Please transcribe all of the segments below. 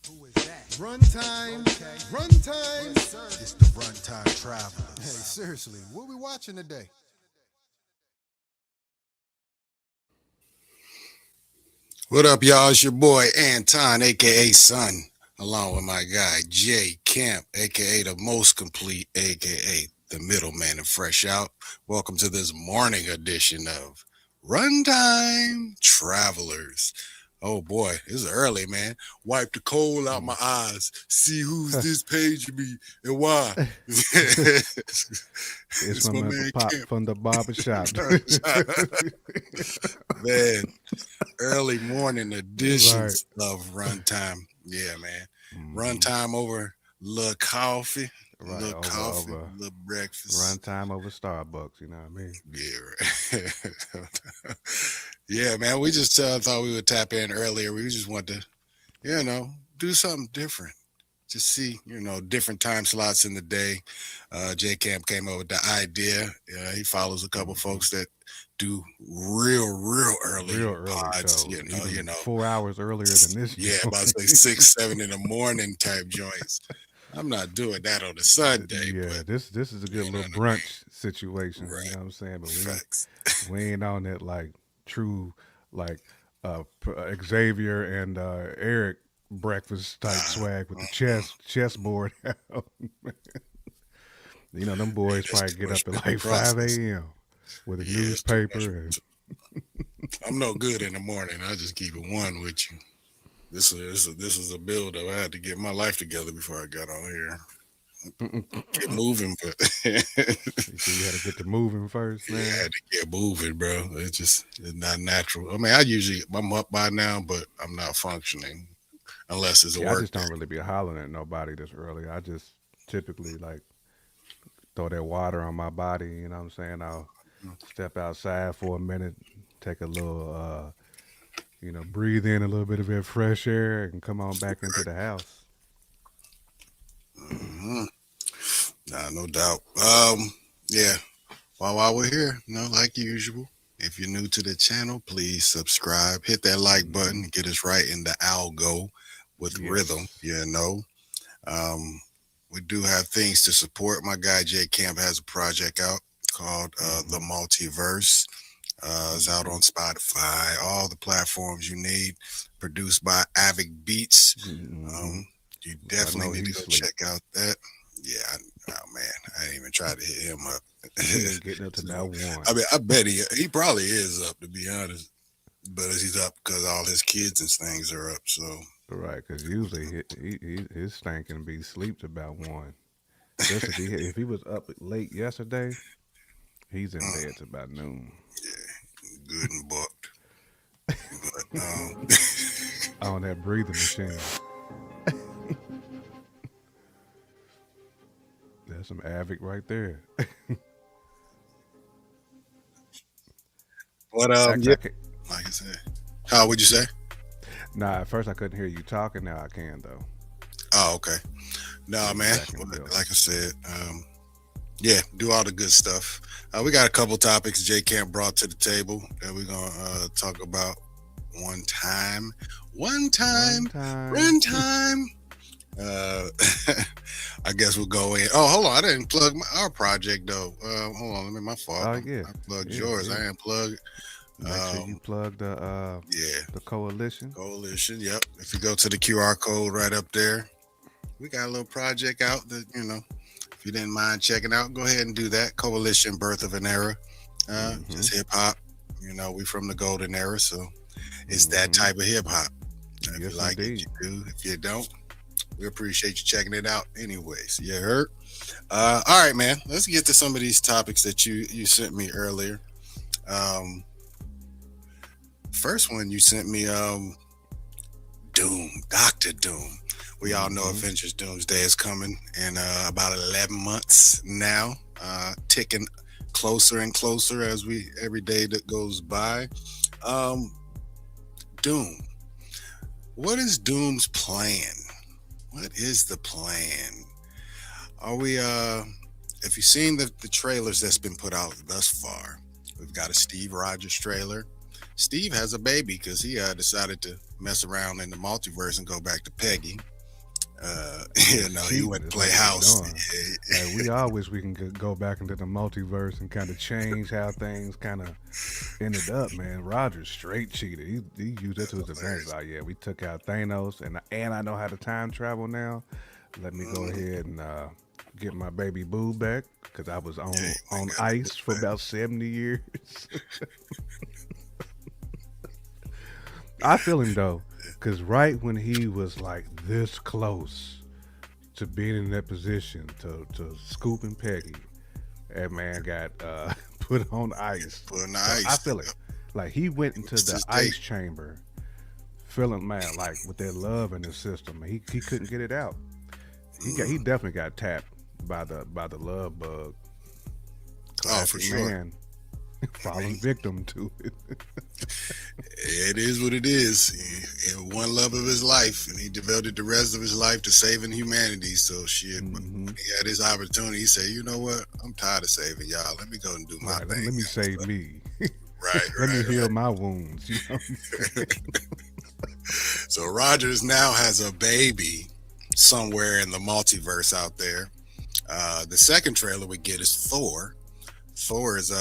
Who is that? Runtime, Okay. runtime. Yes, sir. It's the Runime Hey, Travelers. seriously, what we watching today? What up, y'all? It's your boy Anton, aka Son, along with my guy Jay Camp, aka the most complete, aka the middleman and fresh out. Welcome to this morning edition of Runtime Travelers. Oh boy, it's early, man. Wipe the coal out my eyes. See who's this page me and why. It's It's my my man man Pop Camp. from the barber shop. Man, early morning Right. editions of Runtime. Yeah, man. hmm Runtime over Right. Over little breakfast. runtime over Starbucks. You know what I mean? Yeah, right. Yeah, man. We just thought we would tap in earlier. We just want to, do something different. Just see, different time slots in the day. J Camp came up with the idea. He follows a couple hmm folks that do real early Real early pods. shows, even 4 hours earlier than this Yeah, about to say joint. 6, 7 in the morning type joints. I'm not doing that on a Sunday, Yeah, but this is a good you know little what I mean. brunch situation. You Right. know what I'm saying? But Facts. we ain't on that like true like Xavier and Eric breakfast type Uh, swag with the mm-mm. chessboard out. Them Hey, boys that's probably too get much up at mental like 5 process. a.m. with a Yeah, it's too much newspaper and mental. I'm no good in the morning. I just keep it one with you. This is a build up. I had to get my life together before I got on here. Get moving, but you see you had to get to moving first, yeah, I man. had to get moving, bro. It's not natural. I mean, I'm up by now, but I'm not functioning unless it's a See, I work just don't really be hollering at nobody this early. I just typically like throw that water on my body, you know what I'm saying? I'll day. step outside for a minute, take a little breathe in a little bit of that fresh air and come on back into the house. Hmm. Nah, no doubt. Yeah. While we're here, like usual, if you're new to the channel, please subscribe, hit that like hmm button, get us right in the algo with rhythm. Yes. Um, we do have things to support. My guy Jay Camp has a project out called The hmm Multiverse. It's out hmm on Spotify, all the platforms you need. Produced by Avic Beats. hmm Um, you So I definitely know need to he's go asleep. check out that. Yeah, oh man, I didn't even try to hit him up. He ain't getting up to So, that one. I mean, I bet he probably is up to be honest, but he's up because all his kids and things are up. So Right, because usually his stank can be sleeps about one. Especially if he was up late yesterday, he's in mm, bed till about noon. good and booked. But On that breathing machine. That's some Avic right there. but Actually, yeah, I can't. like I said, how would you say? Nah, at first I couldn't hear you talking. Now I can though. Oh, okay. No, Yeah, you man. back in the building. Like I said, yeah, do all the good stuff. We got a couple topics J Camp brought to the table that we're gonna talk about one time. One Run time, time. run time. Uh, I guess we'll go in. Oh, hold on. I didn't plug our project though. Hold on. Let me. My fault. Oh yeah, I plugged yeah, yours. I yeah. didn't plug. Make sure you Um, plug yeah, the coalition. Coalition. Yep. If you go to the QR code right up there, we got a little project out that if you didn't mind checking out, go ahead and do that. Coalition, Birth of an Era. Mm-hmm. Just hip hop. We from the golden era, so it's that Mm-hmm. type of hip hop. If you Yes, like it, indeed. you do. If you don't, we appreciate you checking it out anyways. You heard? All right, man. Let's get to some of these topics that you sent me earlier. Um, First one you sent me, Doom, Doctor Doom. We all know Mm-hmm. Avengers Doomsday is coming in about 11 months now, ticking closer and closer as we every day that goes by. Um, Doom. What is Doom's plan? What is the plan? Are we if you've seen the trailers that's been put out thus far, we've got a Steve Rogers trailer. Steve has a baby because he decided to mess around in the multiverse and go back to Peggy. It's He cheating. went Is play what they house. doing. Like we all wish we can go back into the multiverse and kind of change how things kind of ended up. Man, Rogers straight cheated. He used that to his advantage. Hilarious. Like, yeah, we took out Thanos, and I know how to time travel now. Let me go Mhm. ahead and get my baby boo back because I was Yeah, on he went on got the book ice for back. about 70 years. I feel him though, because right when he was like this close to being in that position to scooping Peggy, that man got put on ice. Put on the So I ice. feel it. Yep. Like he went He into missed the his date. ice chamber, feeling man like with that love in his system, and he couldn't get it out. He Mm. definitely got tapped by the love bug. Oh, for Classic sure. man, I falling mean, victim to it. it is what it is. He had one love of his life, and he devoted the rest of his life to saving humanity. So shit, when Hmm. he had his opportunity, he said, "You know what? I'm tired of saving y'all. Let me go and do my Right. thing." Let me save me. Right, Let me right, heal my wounds. You know what I'm saying? right. So Rogers now has a baby somewhere in the multiverse out there. The second trailer we get is Thor. Thor is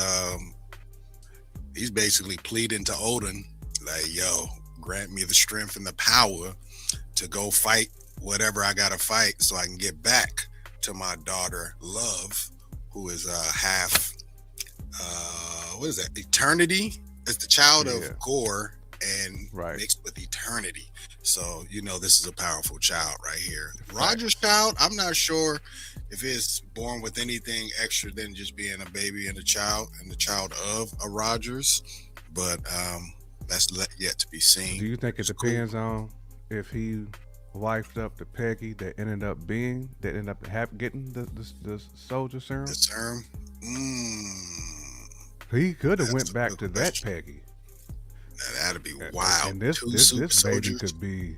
he's basically pleading to Odin, like, "Yo, grant me the strength and the power to go fight whatever I gotta fight, so I can get back to my daughter Love, who is half what is that? Eternity. It's the child of Yeah. Gore and Right. mixed with eternity. So this is a powerful child right here. Roger's Facts. child, I'm not sure if it's born with anything extra than just being a baby and the child of a Rogers, but that's yet to be Do seen. you think it It's cool. depends on if he wifed up the Peggy that ended up getting the soldier The serum? term, mm, He could have that's went a back good to that question. Peggy. That'd be And, wild. and this Two this super this baby soldiers. could be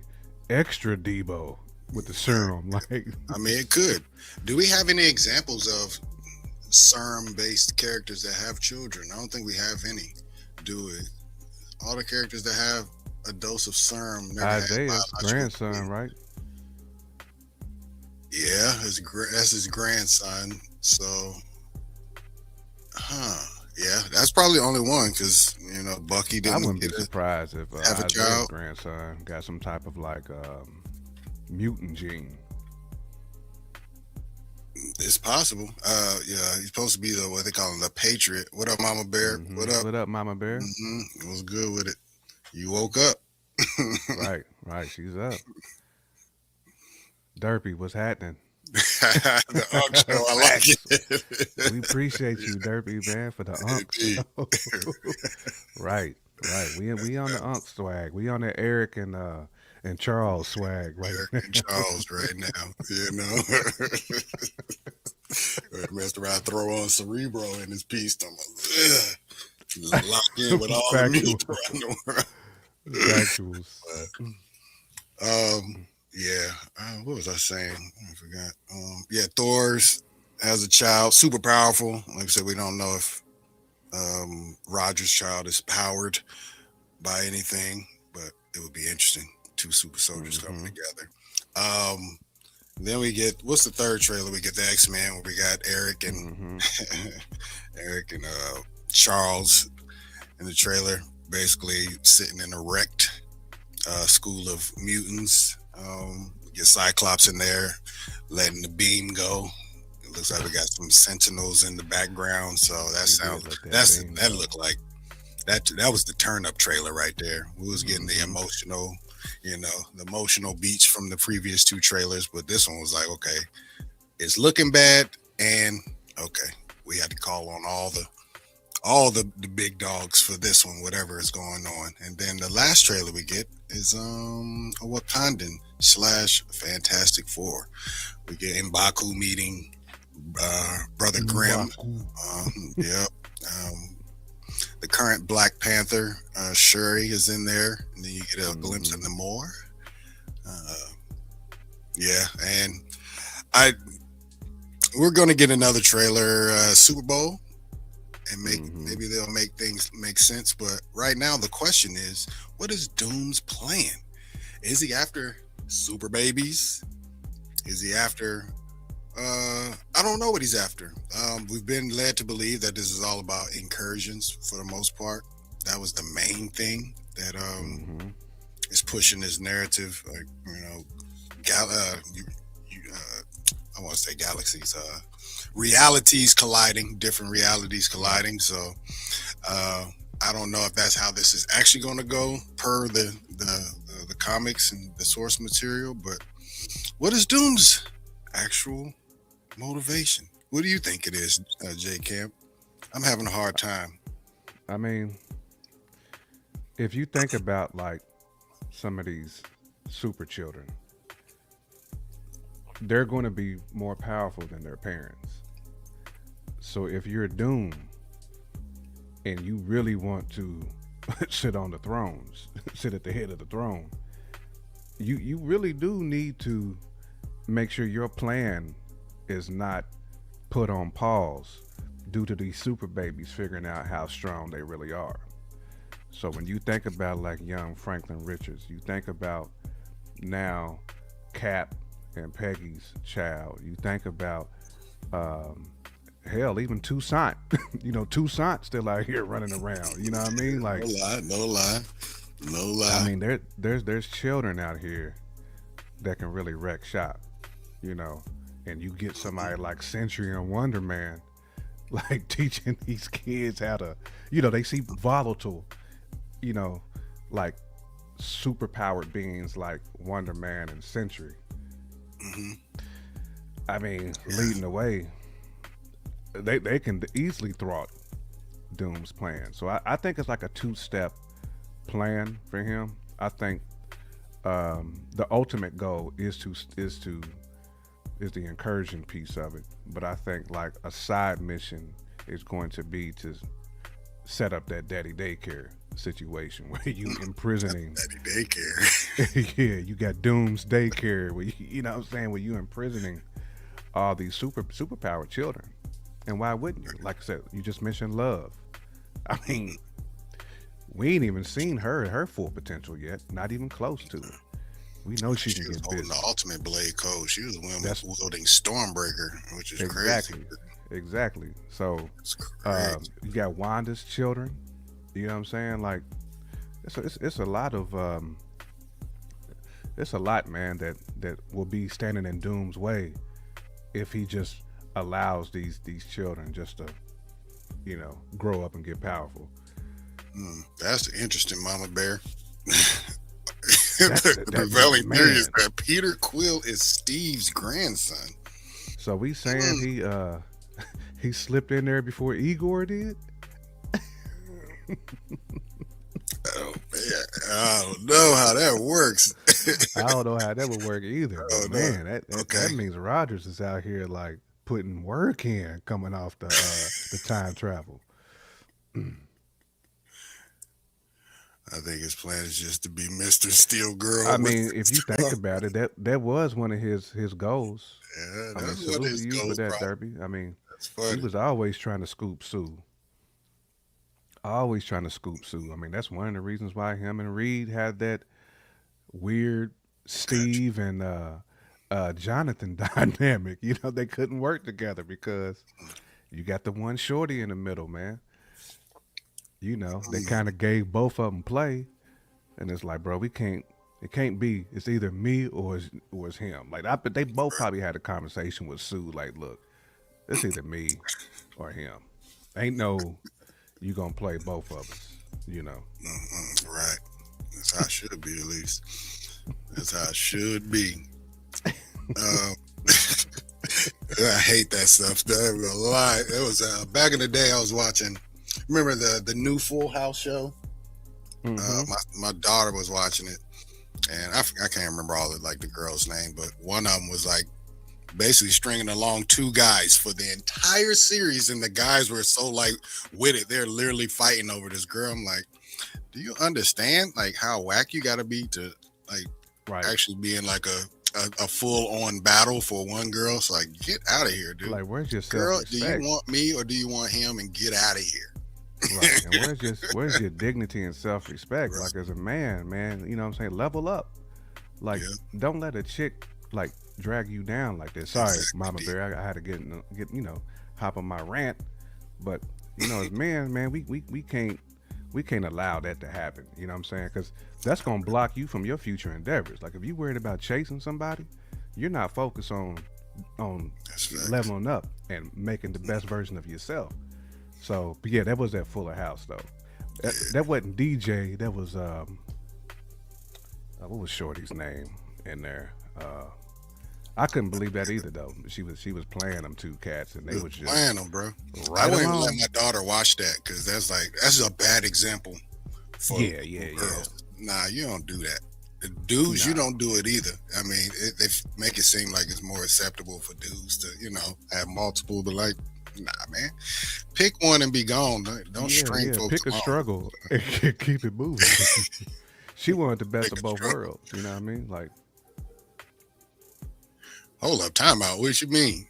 extra Debo with the Right. serum. Like I mean, it could. Do we have any examples of serum-based characters that have children? I don't think we have any. Do we? All the characters that have a dose of serum never had Isaiah's biological grandson, children. right? Yeah, that's his grandson. So, yeah, that's probably the only one because Bucky I didn't wouldn't get be to surprised if have a Isaiah's child. grandson got some type of like mutant gene. It's possible. Yeah, he's supposed to be the what they call him, the Patriot. What up, Mama Bear? What up? What up, Mama Bear? It was good with it. You woke up. Right, right. She's up. Derpy, what's happening? The Ugg show, I like Facts. it. We appreciate you, Derpy, man, for the Unk Indeed. show. Right, right. We on the Unk swag. We on the Eric and Charles swag right Eric and now. Charles right now. Messed around, throw on Cerebro in his piece. I'm like, lock in with all the Factual, music around the world. factuals. Um, yeah. What was I saying? I forgot. Yeah, Thor's as a child, super powerful. Like I said, we don't know if Roger's child is powered by anything, but it would be interesting. Two super soldiers coming Hmm. together. Um, then we get what's the third trailer? We get the X-Men where we got Eric and Hmm. Eric and Charles in the trailer, basically sitting in a wrecked school of mutants. Get Cyclops in there, letting the beam go. It looks like we got some Sentinels in the background, so that He did sounds let that that's beam that go. looked like that was the turn up trailer right there. We was getting the Hmm. emotional, the emotional beats from the previous two trailers, but this one was like, okay, it's looking bad, and okay, we had to call on all the big dogs for this one, whatever is going on. And then the last trailer we get is a Wakandan / Fantastic Four. We get M'Baku meeting Brother Grimm. M'Baku. Yep. The current Black Panther, Shuri, is in there. And then you get a glimpse of Namor. Uh, yeah, and I we're gonna get another trailer, Super Bowl, and maybe they'll make things make sense. But right now, the question is, what is Doom's plan? Is he after super babies? Is he after? I don't know what he's after. We've been led to believe that this is all about incursions for the most part. That was the main thing that Mm-hmm. is pushing this narrative. Like, I want to say galaxies, realities colliding, different realities colliding. So I don't know if that's how this is actually going to go per the comics and the source material. But what is Doom's actual motivation? What do you think it is, J Camp? I'm having a hard time. I mean, if you think about like some of these super children, they're going to be more powerful than their parents. So if you're Doom and you really want to sit on the thrones, sit at the head of the throne, you really do need to make sure your plan is not put on pause due to these super babies figuring out how strong they really are. So when you think about like young Franklin Richards, you think about now Cap and Peggy's child, you think about hell, even Toussaint. Toussaint still out here running around. You know what I mean? Like, No lie, no lie, no lie. I mean, there's children out here that can really wreck shop. You know, and you get somebody like Century and Wonder Man, like teaching these kids how to, they see volatile, like super powered beings like Wonder Man and Century. hmm I mean, leading the way, they can easily thwart Doom's plan. So I think it's like a two-step plan for him. I think the ultimate goal is the incursion piece of it, but I think like a side mission is going to be to set up that daddy daycare situation where you imprisoning Daddy daycare. yeah, you got Doom's daycare where you know what I'm saying, where you imprisoning all these superpowered children. And why wouldn't you? Like I said, you just mentioned Love. I mean, we ain't even seen her at her full potential yet, not even close to it. We know she can was get holding busy. the ultimate blade code. She was That's wielding Stormbreaker, which is exactly, crazy. exactly. So It's crazy. you got Wanda's children. You know what I'm saying? Like it's a lot of it's a lot, man, that will be standing in Doom's way if he just allows these children just to grow up and get powerful. That's the interesting Mama Bear. That, The that prevailing man. theory is that Peter Quill is Steve's grandson. So we saying he slipped in there before Igor did? Oh man, I don't know how that works. I don't know how that would work either. Oh But no. man, that Okay. means Rogers is out here like putting work in coming off the time travel. I think his plan is just to be Mr. Steel Girl. I with mean, if you think stuff. about it, that was one of his goals. Yeah, I mean, that's what salute to his you for goes, that, bro. Derby. I mean, That's he funny. was always trying to scoop Sue. Always trying to scoop Sue. I mean, that's one of the reasons why him and Reed had that weird Gotcha. Steve and Jonathan dynamic. They couldn't work together because you got the one shorty in the middle, man. They Mm, kind of gave both of them play, and it's like, bro, we can't. It can't be. It's either me or it's him. Like, but they both probably had a conversation with Sue. Like, look, it's either me or him. Ain't no you gonna play both of us. right. That's how it should be, at least. That's how it should be. Um, I hate that stuff. Though. I'm gonna lie. It was back in the day. I was watching. Remember the new Full House show? Mm-hmm. My daughter was watching it, and I can't remember all the girl's name, but one of them was like basically stringing along two guys for the entire series, and the guys were so like with it. They're literally fighting over this girl. I'm like, do you understand like how whack you got to be to like Right. actually be in like a full on battle for one girl? So like, get out of here, dude. Like, where's your Girl, self do you respect? want me or do you want him? And get out of here. Right. And where's your dignity and self respect? Right. Like, as a man, you know what I'm saying? Level up. Like, Yeah. don't let a chick like drag you down like this. Sorry, Exactly, Mama D. Bear, I had to get hop on my rant, but as men, man, we can't allow that to happen. You know what I'm saying? Because that's gonna block you from your future endeavors. Like if you worried about chasing somebody, you're not focused on That's facts. leveling up and making the best version of yourself. So, but yeah, that was that Fuller House though. That wasn't DJ. That was what was Shorty's name in there? I couldn't believe that either though. She was playing them two cats and they was just Playing them, bro. I right wouldn't even let along. my daughter watch that because that's a bad example for Yeah, yeah, yeah. girls. Nah, you don't do that. The dudes, you Nah. don't do it either. I mean, they make it seem like it's more acceptable for dudes to, have multiple, but like, nah, man, pick one and be gone. Don't Yeah, string yeah. folks Pick a along. struggle and keep it moving. She wanted the best Pick of a both struggle. worlds. You know what I mean? Like Hold up, time out. What you mean?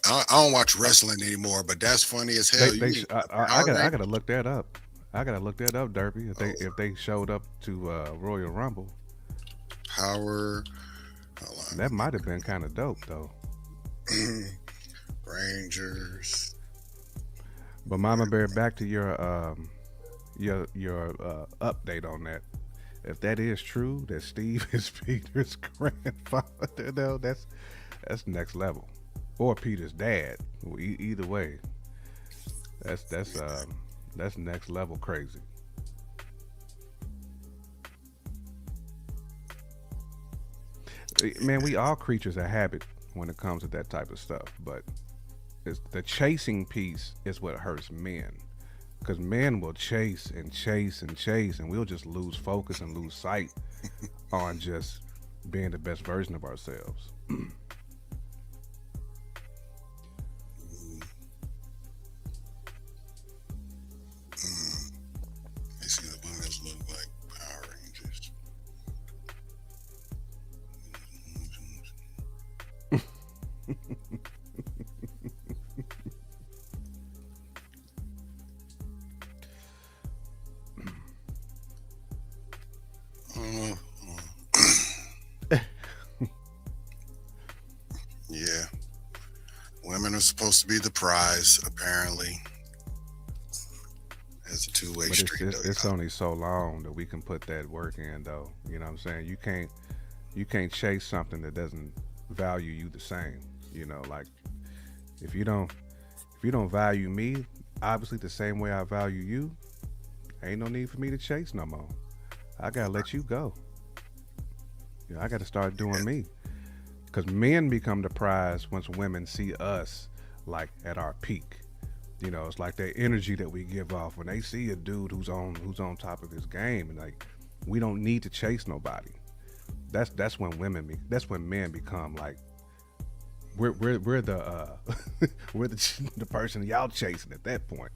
I don't watch wrestling anymore, but that's funny as hell. You mean I Power gotta Rangers? look that up. I gotta look that up, Derby. Oh, If they showed up to Royal Rumble, Power. Hold that might have been kind of dope though. on. Rangers. But Mama Bear, back to your update on that. If that is true, that Steve is Peter's grandfather, though, that's next level, or Peter's dad. Well, either way, that's next level crazy. Man, we all creatures of habit when it comes to that type of stuff, but it's the chasing piece is what hurts men because men will chase and chase and chase, and we'll just lose focus and lose sight on just being the best version of ourselves. Mm, mm. They see the one that look like Power Rangers. Uh, yeah, women are supposed to be the prize. Apparently, it's a two-way But street, though. it's only so long that we can put that work in, though. You know what I'm saying? You can't chase something that doesn't value you the same. Like if you don't if you don't value me, obviously the same way I value you, ain't no need for me to chase no more. I gotta let you go. I gotta start doing Yeah, me. Because men become the prize once women see us like at our peak. It's like that energy that we give off when they see a dude who's on top of his game, and like we don't need to chase nobody. That's when that's when men become like we're the we're the person y'all chasing at that point.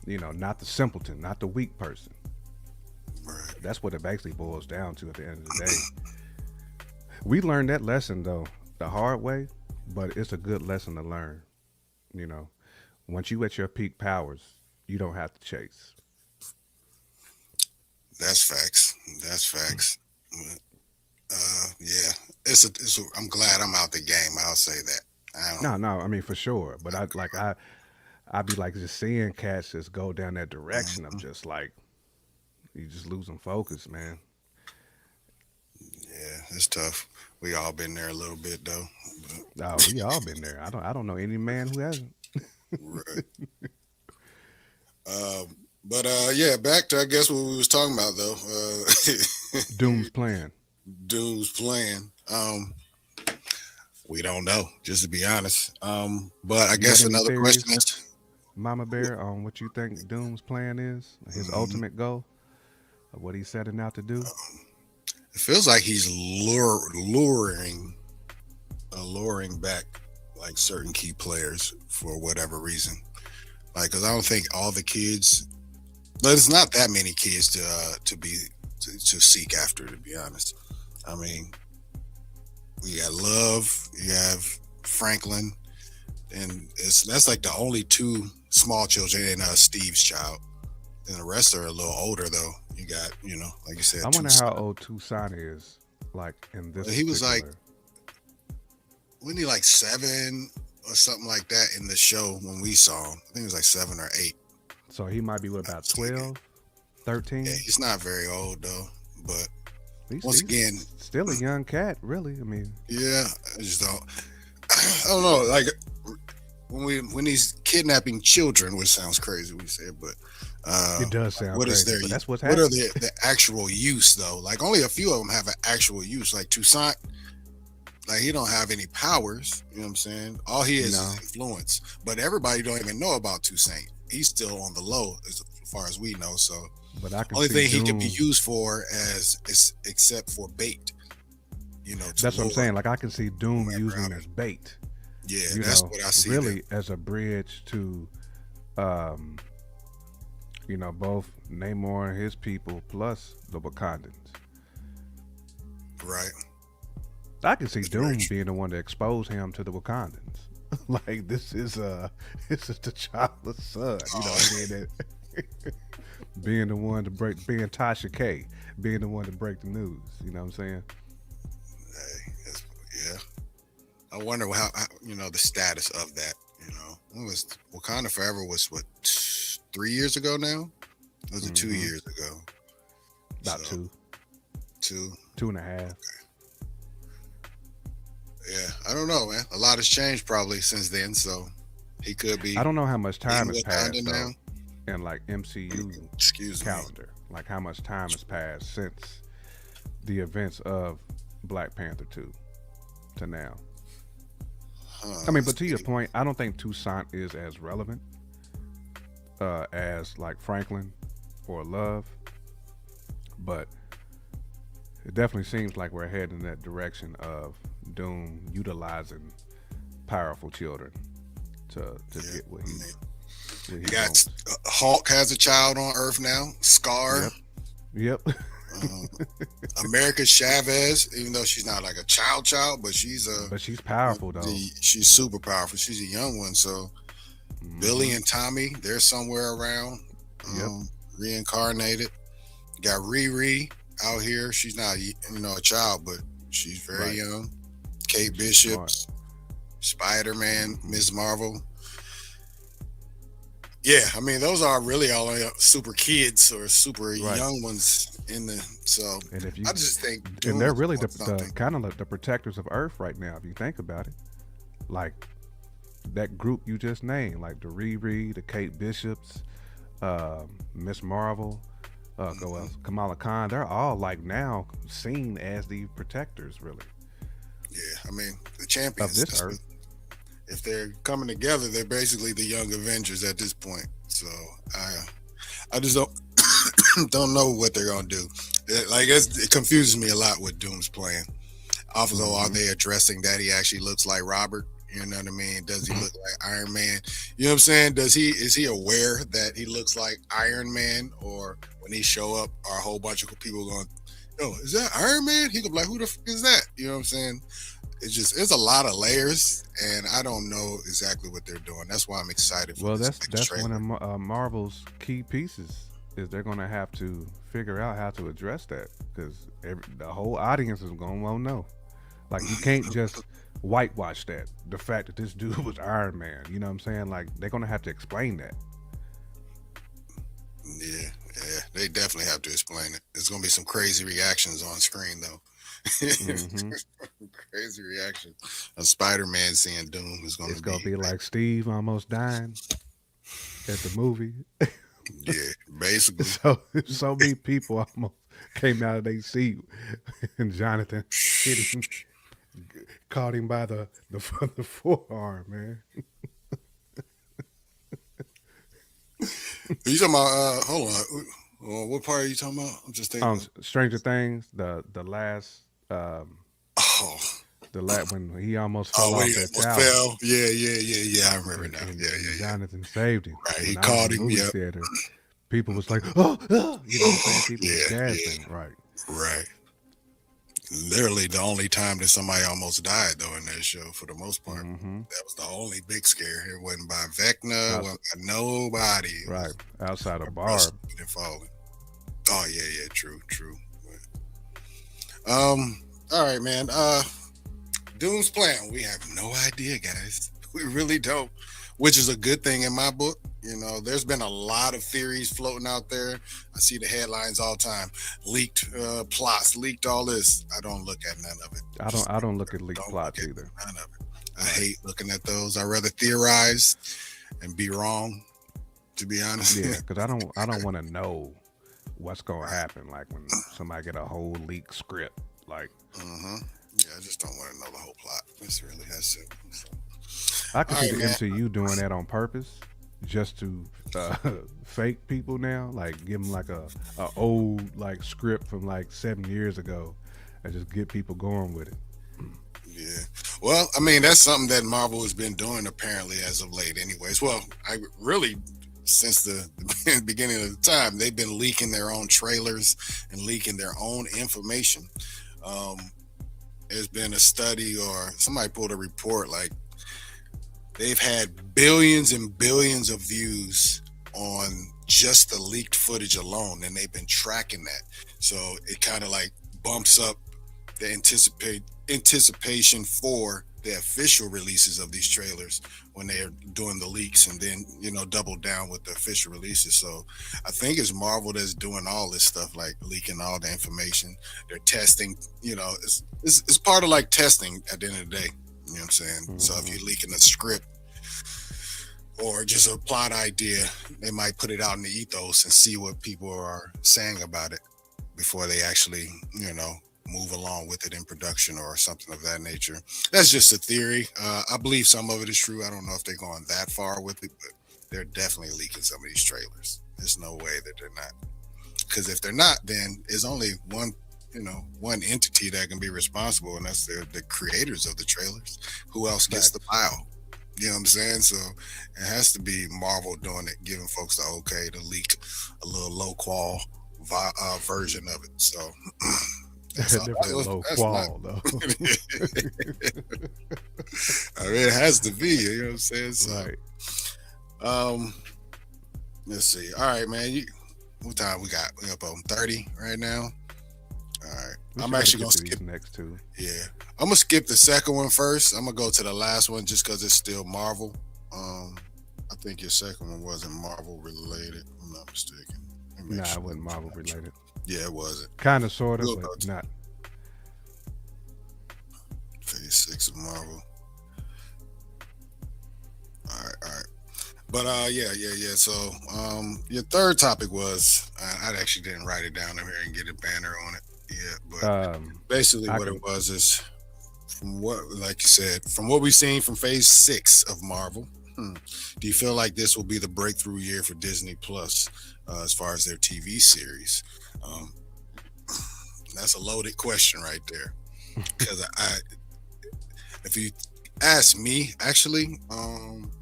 Not the simpleton, not the weak person. right. That's what it basically boils down to at the end of the day. We learned that lesson though the hard way, but it's a good lesson to learn. You know, once you at your peak powers, you don't have to chase. That's facts. That's facts. Yeah, I'm glad I'm out the game. I'll say that. I don't. No, no, I mean for sure. But I be like just seeing cats just go down that direction of Mhm. just like you just losing focus, man. Yeah, it's tough. We all been there a little bit though. Oh, we all been there. I don't know any man who hasn't. Right. But yeah, back to I guess what we was talking about though. Doom's plan. Dude's playing. We don't know, just to be honest. But I You got guess any another question theories, is, Mama Bear, on what you think Doom's plan is? His mhm, ultimate goal of what he's setting out to do? it feels like he's luring back like certain key players for whatever reason. Like, cause I don't think all the kids. There's not that many kids to seek after. To be honest, I mean, we got Love, you have Franklin, and that's like the only two small children and Steve's child. And the rest are a little older though. You got, like you said, I two wonder how sons. old Tucson is, like in this He was like particular. wasn't he like 7 or something like that in the show when we saw him? I think it was like 7 or 8. So he might be what, about Mistaken. 12, Yeah, 13? he's not very old though. But once He's again, still a young cat, really. I mean, yeah, I just don't. I don't know. Like when he's kidnapping children, which sounds crazy, we said, but it does sound what is crazy, their but that's what's what are happening. the actual use though? Like only a few of them have an actual use. Like Toussaint, like he don't have any powers. You know what I'm saying? All he is No. influence. But everybody don't even know about Toussaint. He's still on the low as far as we know. So But I can only see thing he can be Doom. used for as is except for bait. You know, to That's what I'm lure saying. Like I can see Doom whoever using out. him as bait. Yeah, You that's know, what I see. really as a bridge to, um, both Namor and his people plus the Wakandans. Right. I can see It's very Doom true. being the one to expose him to the Wakandans. Like this is the childless son. You know what I mean? That being the one to being Tasha K, being the one to break the news. You know what I'm saying? Hey, yeah. I wonder how the status of that. It was Wakanda Forever was what 3 years ago now. It was 2 years ago. About So, two. 2.5. Yeah, I don't know, man. A lot has changed probably since then. So he could be I don't know how much in time has Wakanda passed now. though, in like MCU Excuse me. calendar. Like how much time has passed since the events of Black Panther 2 to now. I mean, but to your point, I don't think Toussaint is as relevant as like Franklin or Love, but it definitely seems like we're heading in that direction of Doom utilizing powerful children to Yeah, get what I he mean, what you he got wants. Hulk has a child on Earth now. Scar. Yep. Yep. Uh, America Chavez, even though she's not like a child, but she's But she's powerful though. she's super powerful. She's a young one. So Billy Hmm. and Tommy, they're somewhere around, Yep. reincarnated. Got Riri out here. She's not a child, but she's very Right. young. Kate She's smart. Bishop, Spider-Man, Mhm. Ms. Marvel. Yeah, I mean those are really all super kids or super Right. young ones in the. So And if you I just think and Doom they're is really doing the something. kind of like the protectors of Earth right now, if you think about it. Like that group you just named, like the Riri, the Kate Bishops, Miss Marvel, go Mhm. else, Kamala Khan, they're all like now seen as the protectors, really, Yeah, I mean the of champions. this Earth. If they're coming together, they're basically the young Avengers at this point. So I just don't don't know what they're gonna do. It confuses me a lot what Doom's playing. Also, are Hmm. they addressing that he actually looks like Robert? You know what I mean? Does he look like Iron Man? You know what I'm saying? Is he aware that he looks like Iron Man, or when he show up, are a whole bunch of people going, "Oh, is that Iron Man?" He could be like, "Who the fuck is that?" You know what I'm saying? It's a lot of layers, and I don't know exactly what they're doing. That's why I'm excited for Well, this next that's one trailer. of Marvel's key pieces is they're going to have to figure out how to address that because the whole audience is going to want to know. Like you can't just whitewash that. The fact that this dude was Iron Man, you know what I'm saying? Like they're gonna have to explain that. Yeah, yeah, they definitely have to explain it. There's gonna be some crazy reactions on screen though. Hmm. Crazy reaction. A Spider-Man seeing Doom is gonna It's be gonna be like Steve almost dying at the movie. yeah, basically. So many people almost came out of their seat, and Jonathan hit him, caught him by the forearm, man. Are you talking about? Hold on. What part are you talking about? I'm just thinking. Stranger Things, the last Oh, when he almost fell oh, when off he that almost tower. fell. Yeah, yeah, yeah, yeah. I remember and, now. and, Yeah, and yeah, yeah. Jonathan saved him. Right. He When I was in caught the him. movie Yep. theater, people was like, "Oh, oh," you know what I'm saying? People was Yeah, yeah. gasping, right? Right. Literally the only time that somebody almost died though in that show for the most part. Mm-hmm. That was the only big scare. It wasn't by Vecna, Outs- wasn't by nobody. It right was outside a of brush Barb. and falling. Oh yeah, true. All right, man. Doom's plan. We have no idea, guys. We really don't. Which is a good thing in my book. There's been a lot of theories floating out there. I see the headlines all the time. Leaked plots, leaked all this. I don't look at none of it. Just I don't look at leaked don't look plots at either. none of it. I Right. hate looking at those. I rather theorize and be wrong. To be honest. Yeah, because I don't want to know what's gonna happen. Like when somebody get a whole leak script. Like Uh-huh. Yeah, I just don't want to know the whole plot. It's really that simple. So, I could all see right, the man. MCU doing that on purpose, just to uh, fake people now. Like give them like a old like script from like 7 years ago, and just get people going with it. Yeah. Well, I mean, that's something that Marvel has been doing apparently as of late, anyways. Well, I really, since the beginning of the time, they've been leaking their own trailers and leaking their own information. Um, there's been a study or somebody pulled a report like they've had billions and billions of views on just the leaked footage alone, and they've been tracking that. So it kind of like bumps up the anticipation for the official releases of these trailers when they're doing the leaks, and then double down with the official releases. So I think it's Marvel that's doing all this stuff, like leaking all the information. They're testing. It's part of like testing at the end of the day. You know what I'm saying? So if Hmm. you're leaking a script or just a plot idea, they might put it out in the ethos and see what people are saying about it before they actually, move along with it in production or something of that nature. That's just a theory. I believe some of it is true. I don't know if they're going that far with it, but they're definitely leaking some of these trailers. There's no way that they're not. Because if they're not, then there's only one entity that can be responsible, and that's the creators of the trailers. Who else gets the Facts. pile? You know what I'm saying? So it has to be Marvel doing it, giving folks the okay to leak a little low qual version of it. So that's all. Definitely a low That's not. qual though. I mean, it has to be. You know what I'm saying? So, Right. um, let's see. All right, man. What time we got? We up on 30 right now. All right. We I'm should better actually get gonna to skip. these next two. Yeah, I'm gonna skip the second one first. I'm gonna go to the last one just because it's still Marvel. Um, I think your second one wasn't Marvel related. If I'm not mistaken. Let me make Nah, sure. it wasn't Marvel related. Yeah, it wasn't. Kind of, sort of, We'll but go to not. Phase 6 of Marvel. All right. But yeah. So your third topic was I actually didn't write it down over here and get a banner on it. Yeah, but basically I what can. it was is from what, like you said, from what we've seen from Phase 6 of Marvel. Do you feel like this will be the breakthrough year for Disney Plus as far as their TV series? Um, that's a loaded question right there because if you ask me, actually,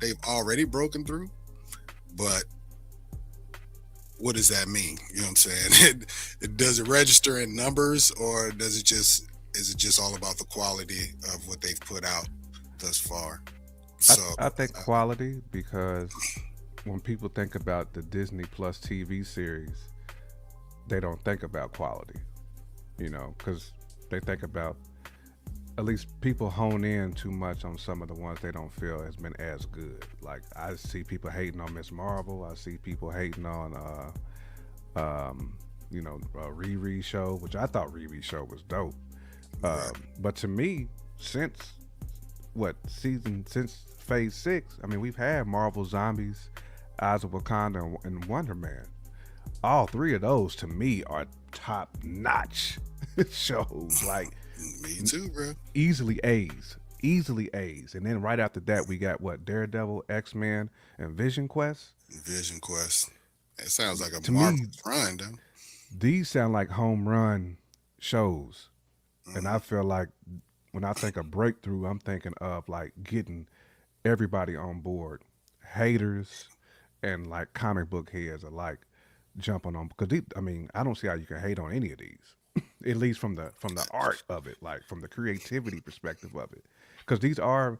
they've already broken through, but what does that mean? You know what I'm saying? Does it register in numbers, or is it just all about the quality of what they've put out thus far? So, I think quality, because when people think about the Disney Plus TV series, they don't think about quality. Because they think about, at least people hone in too much on some of the ones they don't feel has been as good. Like I see people hating on Miss Marvel. I see people hating on Riri show, which I thought Riri show was dope. right, But to me, since since Phase 6, I mean, we've had Marvel Zombies, Eyes of Wakanda, and Wonder Man. All three of those to me are top notch shows. Like me too, bro. easily A's, easily A's. And then right after that, we got what, Daredevil, X Men, and Vision Quest. Vision Quest. It sounds like a To me, marvelous run, though. these sound like home run shows. And Mm-hmm. I feel like when I think of breakthrough, I'm thinking of like getting everybody on board, haters and like comic book heads alike jumping on, because I mean, I don't see how you can hate on any of these. At least from the art of it, like from the creativity perspective of it, because these are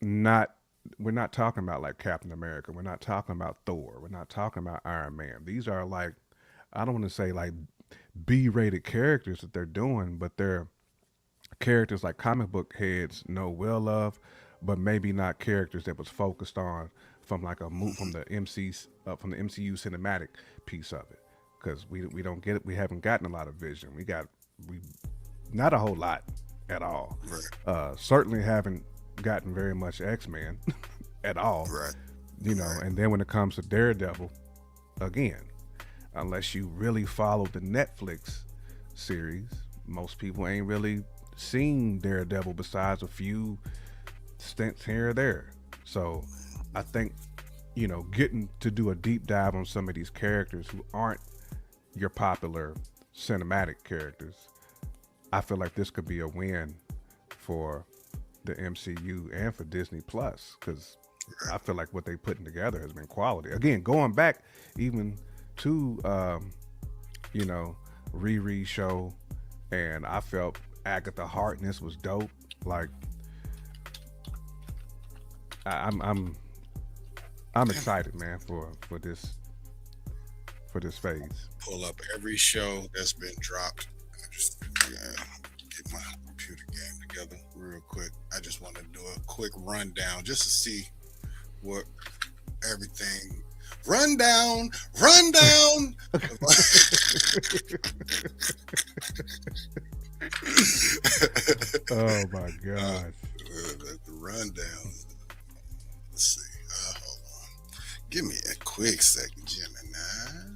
not. We're not talking about like Captain America. We're not talking about Thor. We're not talking about Iron Man. These are like, I don't want to say like B-rated characters that they're doing, but they're characters like comic book heads know well of, but maybe not characters that was focused on from like a move from the from the MCU cinematic piece of it. Because we don't get it, we haven't gotten a lot of Vision. We not a whole lot at all. Right, Certainly haven't gotten very much X Men at all. right, You know, right. and then when it comes to Daredevil, again, unless you really follow the Netflix series, most people ain't really seen Daredevil besides a few stints here or there. So I think, getting to do a deep dive on some of these characters who aren't your popular cinematic characters, I feel like this could be a win for the MCU and for Disney Plus because I feel like what they putting together has been quality. Again, going back even to you know Riri show, and I felt Agatha Harkness was dope. Like I, I'm I'm I'm excited, man, for this phase. Pull up every show that's been dropped. I just get my computer game together real quick. I just want to do a quick rundown just to see what everything. Rundown, rundown. Oh my god. The rundown. Let's see. Hold on. Give me a quick second, Gemini.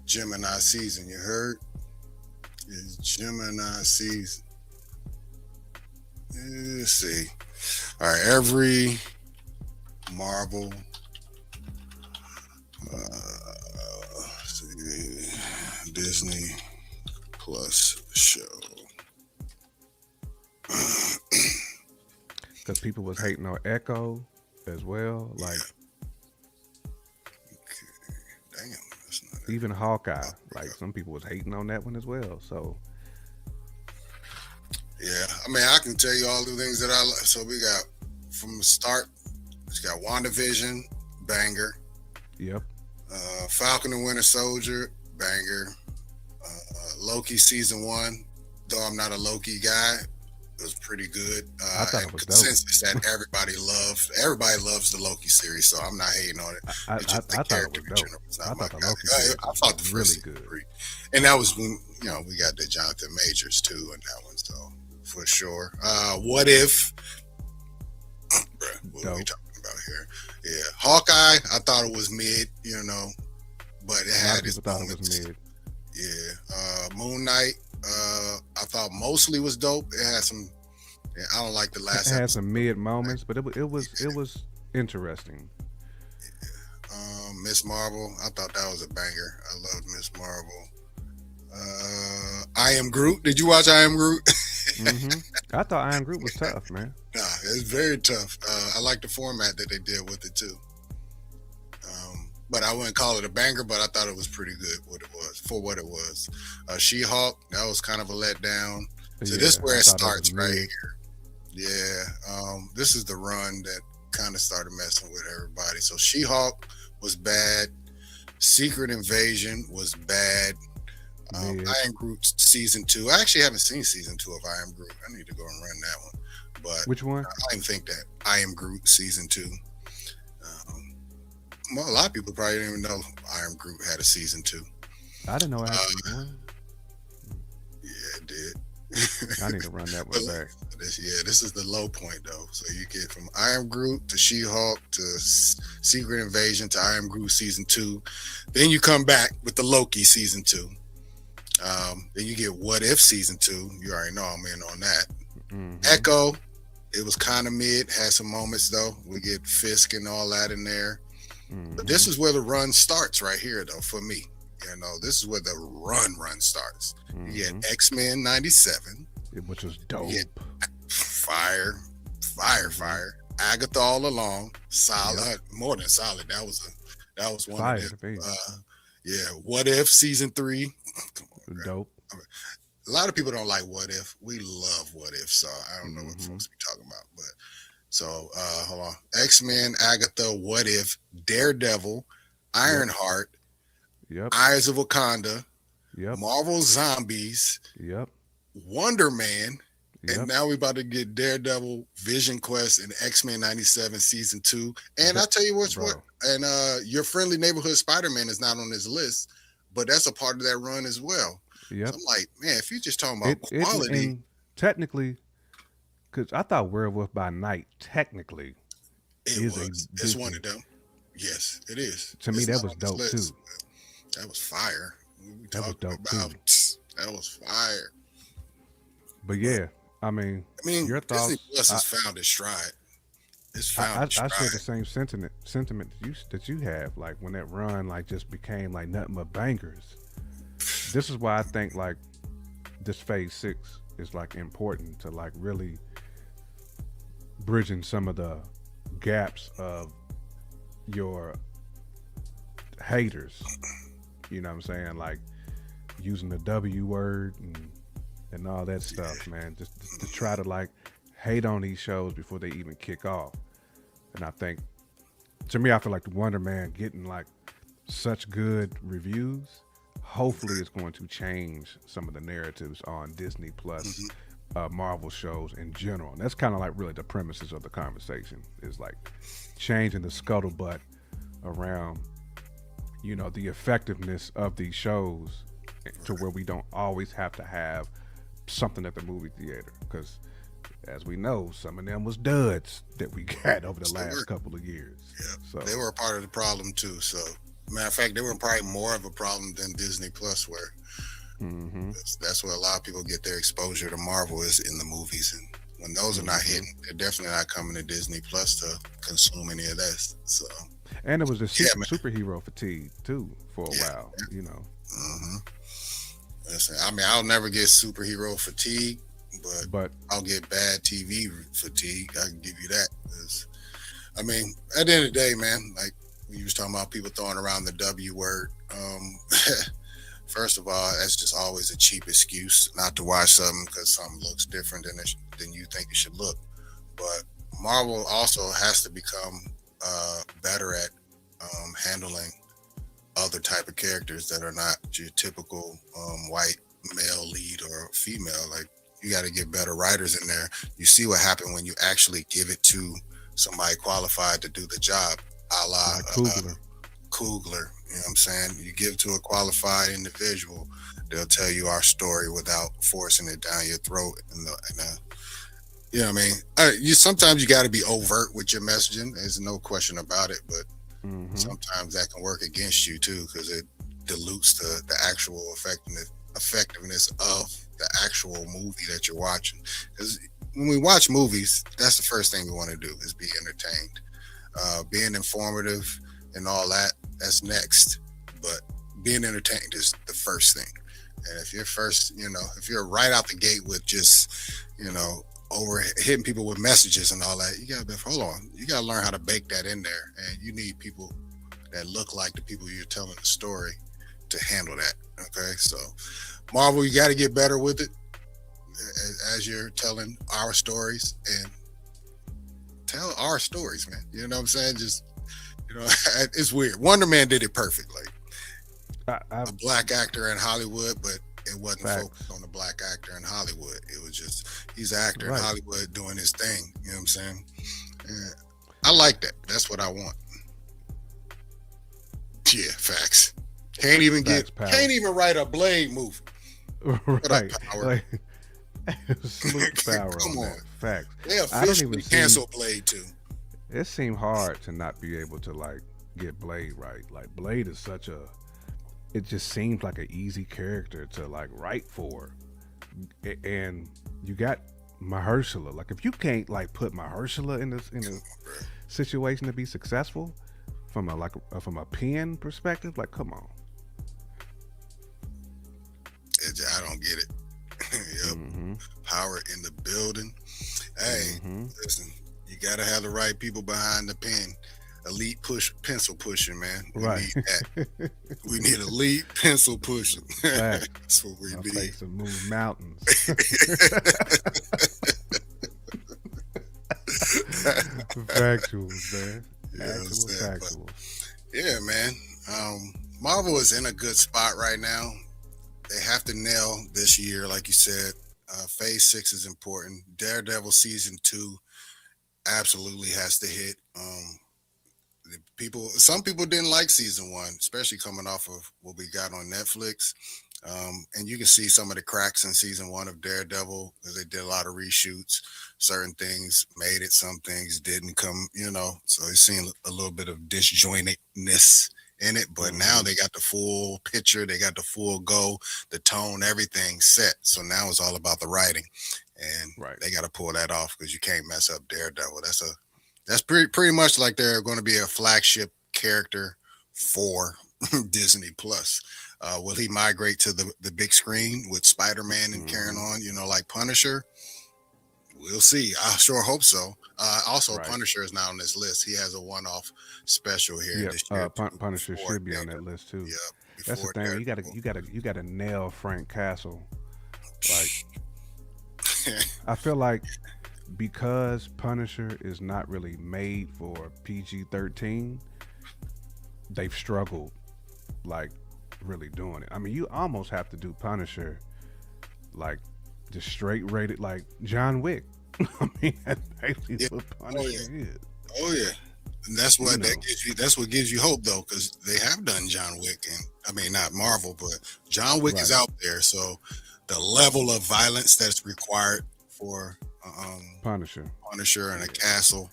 Gemini season, you heard? It's Gemini season. Let's see. All right, every Marvel, Disney Plus show. Because people was hating on Echo as well. Like Damn, that's not it. even Hawkeye. Like some people was hating on that one as well. So Yeah, I mean, I can tell you all the things that I like. So we got from the start, we got WandaVision, banger. yep. Falcon and Winter Soldier, banger. Loki season 1, though I'm not a Loki guy, it was pretty good. I thought And it was dope. consensus that everybody loves. Everybody loves the Loki series, so I'm not hating on it. It's just the I thought it character was in dope. general. It's I not my thought the guy. Loki series I thought the was first really season good. was great. And that was when we got the Jonathan Majors too in that one, so for sure. What if? Bruh, what are we Dope. talking about here? Yeah, Hawkeye. I thought it was mid, but it A lot had of its people thought it moments. was mid. Yeah, Moon Knight. I thought mostly was dope. It had some. Yeah, I don't like the It last had episode. some mid moments, but it was interesting. Miss Marvel. I thought that was a banger. I loved Miss Marvel. I Am Groot. Did you watch I Am Groot? hmm I thought Iron Group was tough, man. Nah, it's very tough. I like the format that they did with it too. But I wouldn't call it a banger, but I thought it was pretty good what it was for what it was. She-Hulk, that was kind of a letdown. So Yeah, this is where I it thought starts was right mid. here. Yeah. This is the run that kind of started messing with everybody. So She-Hulk was bad. Secret Invasion was bad. Mid. I Am Groot season 2. I actually haven't seen season 2 of I Am Groot. I need to go and run that one. But Which one? I didn't think that I Am Groot season 2. Well, a lot of people probably didn't even know Iron Groot had a season 2. I didn't know I had Uh, one. Yeah, it did. I need to run that But one back. this is the low point though. So you get from Iron Groot to She-Hulk to Secret Invasion to Iron Groot season 2. Then you come back with the Loki season 2. Then you get What If season 2. You already know I'm in on that. hmm Echo, it was kind of mid. Had some moments though. We get Fisk and all that in there. But this is where the run starts right here, though, for me. This is where the run starts. You get X-Men 97, Which was dope. Yeah. Fire. Agatha all along, solid, more than solid. That was one Fire of to them. me. Yeah, What If season 3. Come on, bro. Dope. A lot of people don't like What If. We love What If, so I don't know what folks be talking about, but. So hold on. X-Men, Agatha, What If, Daredevil, Ironheart, Yep. Eyes of Wakanda, Yep. Marvel Zombies, Yep. Wonder Man, and Yep. now we're about to get Daredevil, Vision Quest, and X-Men 97 season 2. And I'll tell you what's what, Bro. and your friendly neighborhood Spider-Man is not on this list, but that's a part of that run as well. So Yep. I'm like, man, if you're just talking about It quality, and technically, because I thought Werewolf by Night technically is a it's one Disney. of them. Yes, it is. To me, It's that not was on this dope too. list. That was fire. What we That was talking dope about? too. That was fire. But But yeah, I mean, I mean, your Disney thoughts. Plus has found its stride. It's found its I share the stride. same sentiment that you have. Like when that run like just became like nothing but bangers. This is why I think like this phase 6 is like important to like really bridging some of the gaps of your haters. You know what I'm saying? Like using the W word and all that stuff, man. Just to try to like hate on these shows before they even kick off. And I think to me, I feel like the Wonder Man getting like such good reviews. Hopefully, it's going to change some of the narratives on Disney Plus, Mhm. Marvel shows in general. And that's kind of like really the premises of the conversation is like changing the scuttlebutt around, the effectiveness of these shows to where we don't always have to have something at the movie theater because as we know, some of them was duds that we got over the Yes, they last were. couple of years. Yeah, So, they were a part of the problem too. So, matter of fact, they were probably more of a problem than Disney Plus were. hmm That's where a lot of people get their exposure to Marvel is in the movies, and when those are not hmm hitting, they're definitely not coming to Disney Plus to consume any of that. So, and it was a yeah, man. superhero fatigue too for a Yeah. while. hmm Listen, I mean, I'll never get superhero fatigue, but But I'll get bad TV fatigue. I can give you that. 'Cause, I mean, at the end of the day, man, like when you was talking about people throwing around the W word, first of all, that's just always a cheap excuse not to watch something because something looks different than you think it should look. But Marvel also has to become better at handling other type of characters that are not your typical white male lead or female. Like you got to get better writers in there. You see what happened when you actually give it to somebody qualified to do the job, a la like Coogler, Coogler. You know what I'm saying? You give to a qualified individual, they'll tell you our story without forcing it down your throat. You know what I mean? You sometimes you got to be overt with your messaging. There's no question about it, but hmm sometimes that can work against you too because it dilutes the actual effectiveness of the actual movie that you're watching. Because when we watch movies, that's the first thing we want to do is be entertained. Being informative and all that, that's next. But being entertained is the first thing. And if you're first, if you're right out the gate with just, over hitting people with messages and all that, you gotta hold on. You gotta learn how to bake that in there. And you need people that look like the people you're telling the story to handle that. Okay. So Marvel, you gotta get better with it as you're telling our stories and tell our stories, man. You know what I'm saying? Just it's weird. Wonder Man did it perfect. Like I a black actor in Hollywood, but it wasn't facts focused on the black actor in Hollywood. It was just he's an actor in right. Hollywood doing his thing. You know what I'm saying? And I like that. That's what I want. Yeah, facts. Facts, power. Can't even write a Blade movie. What up, Right. Power? Like salute to power Come on on. that. Facts. They I don't even officially see canceled Blade too. it seemed hard to not be able to like get Blade right. Like Blade is such a it just seems like an easy character to like write for. And you got Mahershala. Like if you can't like put Mahershala in a situation to be successful from from a pen perspective, like come on. I don't get it. Yep. hmm Power in the building. Hey, hmm listen, you gotta have the right people behind the pen. Elite pencil pushing, man. We Right. need that. We need elite pencil pushing. Fact. That's what we My need. face will move mountains. Factuals, man. You know what I'm Actual saying? But factuals. yeah, man. Marvel is in a good spot right now. They have to nail this year, like you said. Phase 6 is important. Daredevil season 2 absolutely has to hit. Some people didn't like season 1, especially coming off of what we got on Netflix. And you can see some of the cracks in season 1 of Daredevil because they did a lot of reshoots. Certain things made it, some things didn't come, so you've seen a little bit of disjointedness in it, but now they got the full picture, they got the full go, the tone, everything set. So now it's all about the writing, and Right. they got to pull that off because you can't mess up Daredevil. That's pretty much like they're going to be a flagship character for Disney Plus. Will he migrate to the big screen with Spider-Man and carrying on, like Punisher? We'll see. I sure hope so. Also, Right. Punisher is not on this list. He has a one-off special here Yeah, this year. Punisher before should be on that Daredevil. list too. Yeah, That's the before thing. Daredevil. You gotta nail Frank Castle. Like, I feel like because Punisher is not really made for PG-13, they've struggled, like, really doing it. I mean, you almost have to do Punisher like just straight rated, like John Wick. I mean, that's basically Yeah. what Punisher is. Oh yeah, and that's what You know. that gives you. That's what gives you hope, though, because they have done John Wick, and I mean not Marvel, but John Wick is Right. out there. So the level of violence that's required for Punisher. Punisher and a castle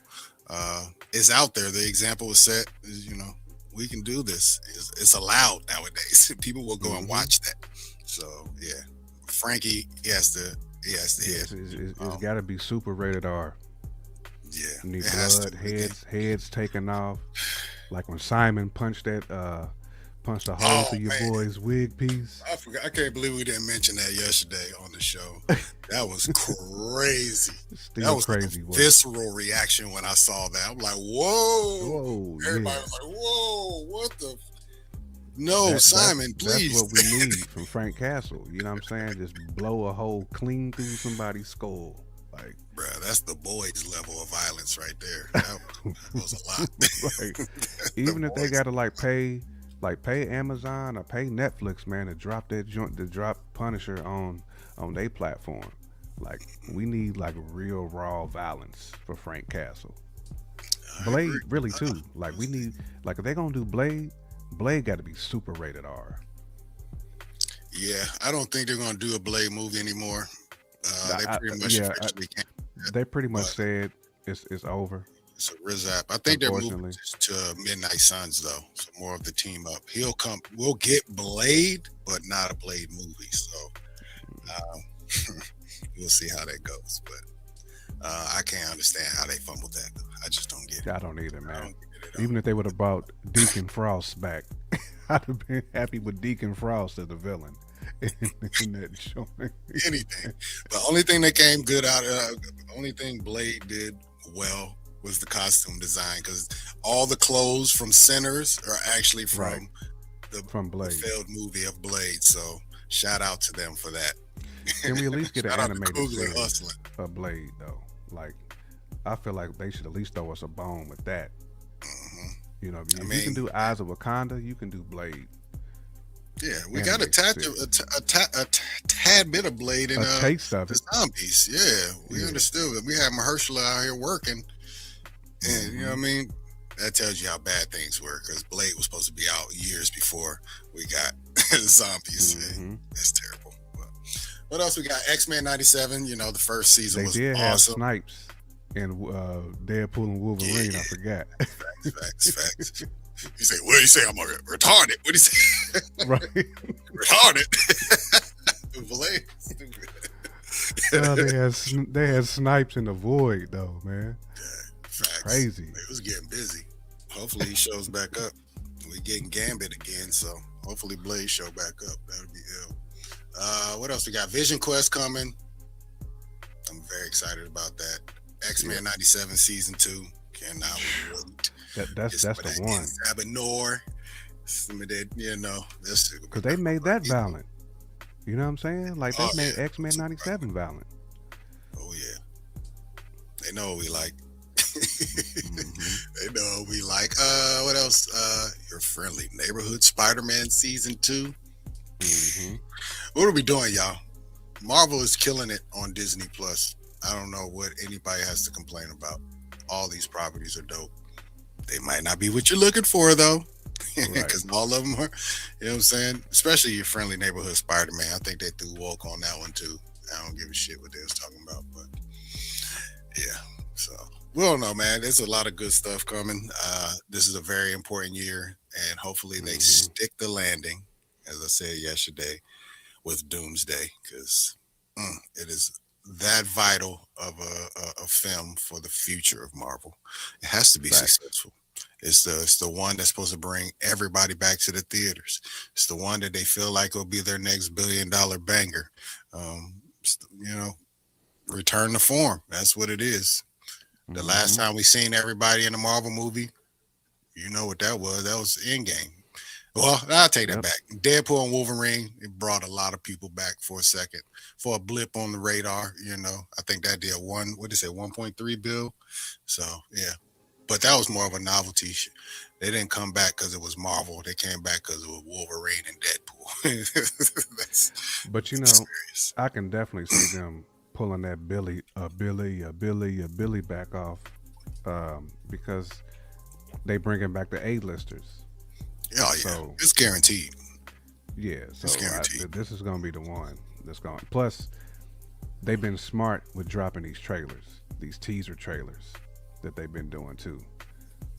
is out there. The example was set. Is, we can do this. It's allowed nowadays. People will go and watch that. So yeah, Frankie, he has to Yeah, hit. it's got to be super rated R. Yeah, You need it has blood, to. heads taken off. Like when Simon punched a hole through your man. boy's wig piece. I forgot. I can't believe we didn't mention that yesterday on the show. That was crazy. Still That was crazy like a work. visceral reaction when I saw that. I'm like, whoa. Whoa, Everybody yeah. was like, whoa, what the? No, That's Simon, please. what we need from Frank Castle. You know what I'm saying? Just blow a hole clean through somebody's skull. Like, Bruh, that's the boys level of violence right there. That was a lot. right. The Even if they boys. gotta pay Amazon or pay Netflix, man, to drop that joint, to drop Punisher on their platform. Like, we need like real raw violence for Frank Castle. Blade agree. really too. Like, we need, like, if they're gonna do Blade got to be super rated R. Yeah, I don't think they're gonna do a Blade movie anymore. They pretty much yeah, officially can't. They pretty much But- said it's over. It's a Rizap. I think they're moving Unfortunately. to Midnight Suns though, so more of the team up. He'll come. We'll get Blade, but not a Blade movie. So we'll see how that goes. But I can't understand how they fumbled that. I just don't get it. I don't either, I man. don't get it at all. Even if they would have brought Deacon Frost back, I'd have been happy with Deacon Frost as the villain in that joint. Anything. The only thing that came good out of the only thing Blade did well was the costume design, because all the clothes from Sinners are actually from Right. the, From the Blade. failed movie of Blade. So shout out to them for that. Can we at least get an Shout out to animated Coogler series hustling. of Blade though? Like, I feel like they should at least throw us a bone with that. Mhm. You know, if you mean- can do Eyes of Wakanda, you can do Blade. Yeah, we got a tad bit of Blade in A taste of the it. zombies. Yeah, we Yeah. understood it. We had Mahershala out here working, and you know what I Mhm. mean. That tells you how bad things were, because Blade was supposed to be out years before we got zombies. Mhm. That's terrible. But what else we got? X-Men '97. You know, the first season They was did have awesome. Snipes and Deadpool and Wolverine. Yeah. I forgot. Facts. You say, what do you say? I'm retarded. What do you say? Right? Retarded. Blade. Stupid. They had Snipes in the Void though, man. Facts. Crazy. It was getting busy. Hopefully he shows back up. We getting Gambit again, so hopefully Blade show back up. That'll be ill. What else we got? Vision Quest coming. I'm very excited about that. X-Men '97 season 2. Cannot wait. That's the one. Sabanor. Some of that, that's Because they made that violent. You know what I'm saying? Like, they Oh, made yeah. X-Men 97 violent. Oh yeah. They know what we like. Mhm. They know what we like. What else? Your friendly neighborhood Spider-Man season 2. Mhm. What are we doing, y'all? Marvel is killing it on Disney Plus. I don't know what anybody has to complain about. All these properties are dope. They might not be what you're looking for though, Right. because all of them are. You know what I'm saying? Especially your friendly neighborhood Spider-Man. I think they threw woke on that one too. I don't give a shit what they was talking about, but yeah. So we don't know, man. There's a lot of good stuff coming. This is a very important year, and hopefully they Hmm. stick the landing, as I said yesterday, with Doomsday, because it is that vital of a film for the future of Marvel. It has to be Facts. successful. It's the one that's supposed to bring everybody back to the theaters. It's the one that they feel like will be their next $1 billion banger. You know, return to form. That's what it is. The last Hmm. time we seen everybody in a Marvel movie, you know what that was? That was Endgame. Well, I'll take that Yep. back. Deadpool and Wolverine, it brought a lot of people back for a second, for a blip on the radar. I think that did what did it say, 1.3 bill. So yeah, but that was more of a novelty. They didn't come back because it was Marvel. They came back because it was Wolverine and Deadpool. That's But serious. I can definitely see them pulling that Billy back off, because they bringing back the A-listers. Oh yeah, So it's guaranteed. yeah, It's so guaranteed. this is gonna be the one that's going. Plus, they've been smart with dropping these trailers, these teaser trailers that they've been doing too.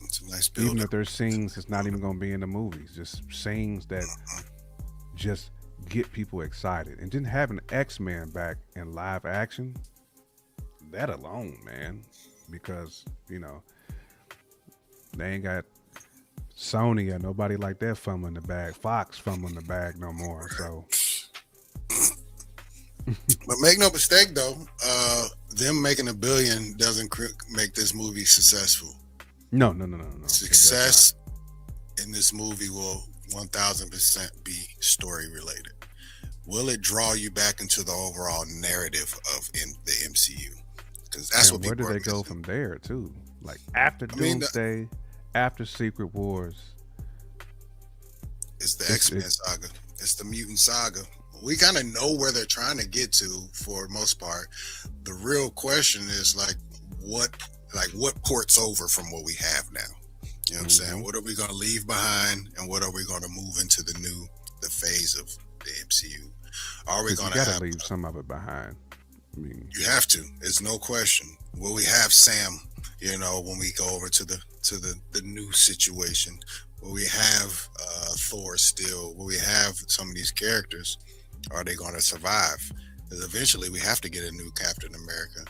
It's a nice Even build up. if there's scenes that's not even gonna be in the movies, just scenes that just get people excited. And then having X-Men back in live action, that alone, man, because they ain't got Sony or nobody like that fumbling the bag. Fox fumbling the bag no more. So But make no mistake, though, them making $1 billion doesn't make this movie successful. no, no, no, no, no, it does not. Success in this movie will 1000% be story related. Will it draw you back into the overall narrative of the MCU? Because that's And what where do people are they go missing. from there too? Like after I mean, Doomsday, after Secret Wars, it's the it's X-Men saga. It's the mutant saga. We kind of know where they're trying to get to for the most part. The real question is what what ports over from what we have now. You know what I'm saying? hmm What are we going to leave behind, and what are we going to move into the phase of the MCU? Are we because you going to got to have? leave some of it behind. I mean, You have to. It's no question. Will we have Sam? When we go over to the new situation, will we have Thor still? Will we have some of these characters? Are they going to survive? Because eventually we have to get a new Captain America.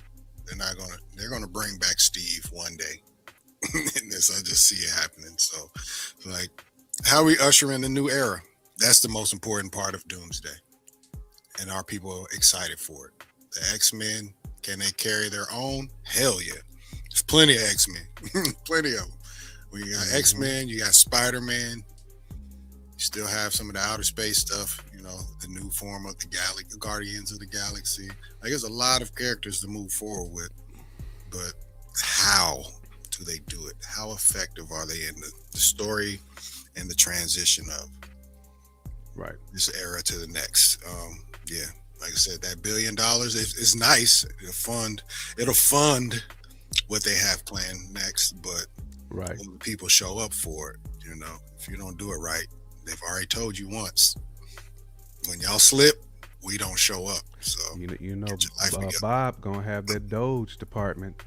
They're not going to. They're going to bring back Steve one day. And this, I just see it happening. So, like, how we usher in the new era? That's the most important part of Doomsday, and are people excited for it? The X-Men, can they carry their own? Hell yeah. There's plenty of X-Men. Plenty of them. When you got hmm X-Men, you got Spider-Man. You still have some of the outer space stuff, the new form of the Galaxy, Guardians of the Galaxy. Like, there's a lot of characters to move forward with, but how do they do it? How effective are they in the story and the transition of right, this era to the next? Yeah, like I said, that $1 billion is nice. It'll fund what they have planned next, but right. will the people show up for it? If you don't do it right, they've already told you once. When y'all slip, we don't show up. So You know, get your life together. Bob gonna have that Doge department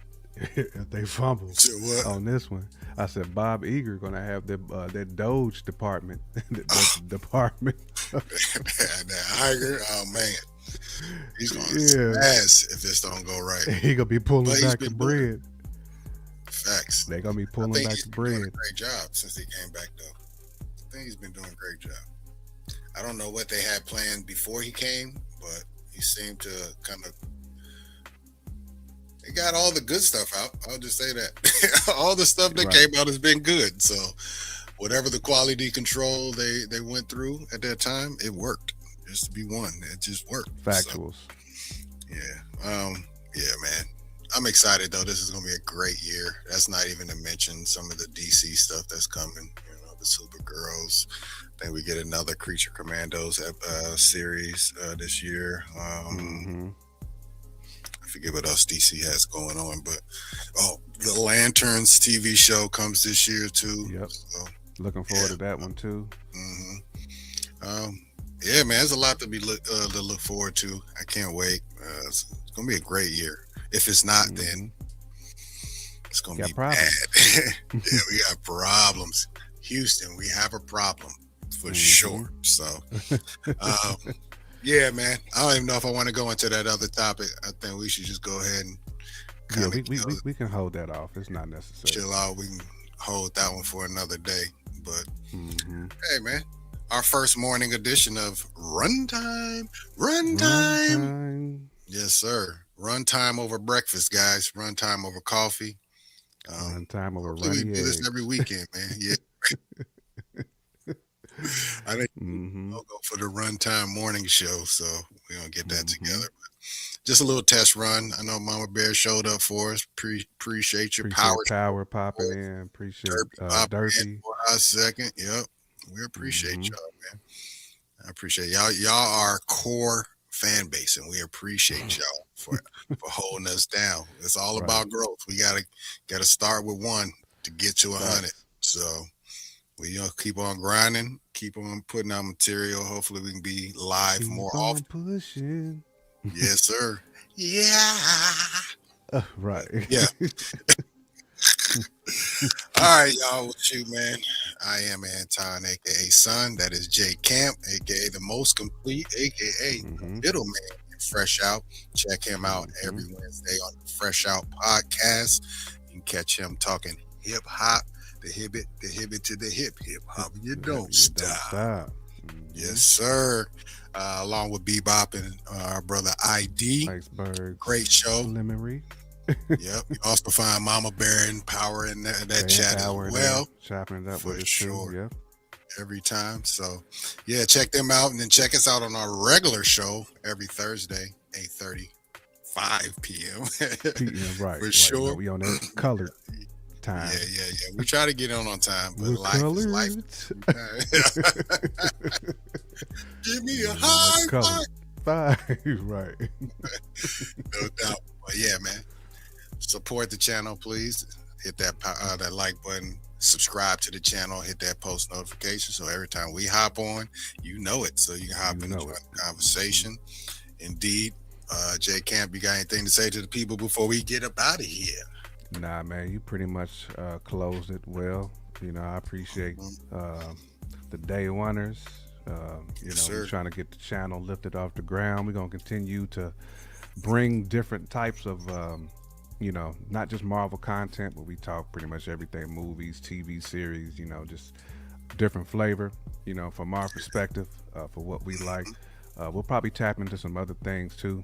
if they fumble So what? on this one. I said Bob Eager gonna have that Doge department, that department. That Iger, oh man, he's gonna Yeah, smash if this don't go right. he gonna be pulling But he's back the been doing bread. facts. They gonna be I pulling think back he's the been doing bread. a great job since he came back, though. I think he's been doing a great job. I don't know what they had planned before he came, but he seemed to kind of. He got all the good stuff out. I'll just say that all the stuff that Right, came out has been good. So whatever the quality control they went through at that time, it worked. Just to be one, it just worked. So factuals. yeah, man. I'm excited though. This is gonna be a great year. That's not even to mention some of the DC stuff that's coming. the Supergirls. I think we get another Creature Commandos series this year. Mm-hmm. I forget what else DC has going on, but the Lanterns TV show comes this year too. Yep. So, Looking forward to that one too. Yeah, man, there's a lot to look forward to. I can't wait. It's gonna be a great year. If it's not, then it's gonna be bad. Yeah, we got problems. Houston, we have a problem for sure. So, yeah, man. I don't even know if I want to go into that other topic. I think we should just go ahead and we can hold that off. It's not necessary. Chill out. We can hold that one for another day. But hey, man, our first morning edition of Runtime. Yes, sir. Runtime over breakfast, guys. Runtime over coffee. Runtime over runny eggs. We do this every weekend, man. Yeah. I think we'll go for the Runtime morning show, so we're gonna get that together. But just a little test run. I know Mama Bear showed up for us. Appreciate your power popping in. Appreciate Derpy for a second. Yep, we appreciate y'all, man. I appreciate y'all. Y'all are core fan base, and we appreciate y'all for holding us down. It's all about growth. We gotta start with one to get to 100. So we keep on grinding, keep on putting out material. Hopefully we can be live more often. Pushing. Yes, sir. Yeah. Right. Yeah. All right, y'all. Well, shoot, man. I am Anton, aka Son. That is Jay Camp, aka the most complete, aka middleman. Fresh Out. Check him out every Wednesday on the Fresh Out podcast. You can catch him talking hip hop. The hibit to the hip hop. You don't stop. Yes, sir. Along with Bebop and our brother ID. Iceberg. Great show. Preliminary. Yep. You also find Mama Bear and Power in that chat as well. Chopping it up for with sure. Yep. Every time. So, yeah, check them out. And then check us out on our regular show every Thursday, 8:35 p.m. Right. For sure. No, we on that colored time. Yeah. We try to get on time, but life is life. Give me a high five. Right. No doubt. But yeah, man. Support the channel, please. Hit that like button. Subscribe to the channel. Hit that post notification so every time we hop on, you know it. So you can hop in the conversation. Indeed. Jay Camp, you got anything to say to the people before we get up out of here? Nah, man, you pretty much closed it well. You know, I appreciate the day oneers. We're trying to get the channel lifted off the ground. We're going to continue to bring different types of, not just Marvel content, but we talk pretty much everything, movies, TV series, just different flavor, from our perspective, for what we like. We'll probably tap into some other things too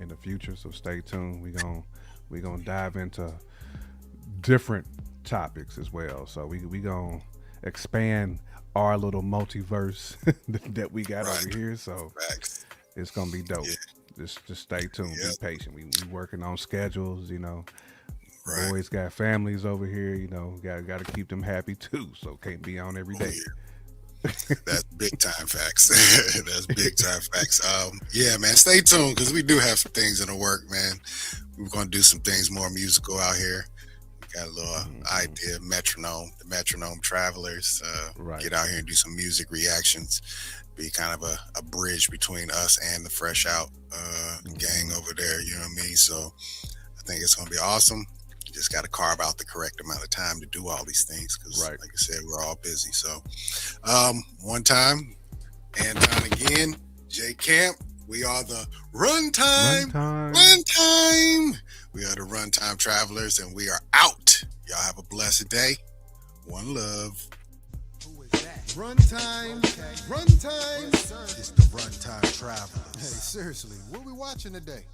in the future, so stay tuned. We're gonna dive into different topics as well. So we gonna expand our little multiverse that we got over here. So it's gonna be dope. Yeah. Just stay tuned. Be patient. We working on schedules. Boys got families over here. Got to keep them happy too. So can't be on every day. That's big time facts. That's big time facts. Yeah, man, stay tuned because we do have some things in the work, man. We're going to do some things more musical out here. We got a little idea, the Metronome Travelers. Get out here and do some music reactions. Be kind of a bridge between us and the Fresh Out gang over there. You know what I mean? So I think it's going to be awesome. You just got to carve out the correct amount of time to do all these things because, like I said, we're all busy. So one time, Anton again, Jay Camp. We are the Runtime. We are the Runtime Travelers, and we are out. Y'all have a blessed day. One love. Who is that? Runtime. Runtime. It's the Runtime Travelers. Hey, seriously, what we watching today?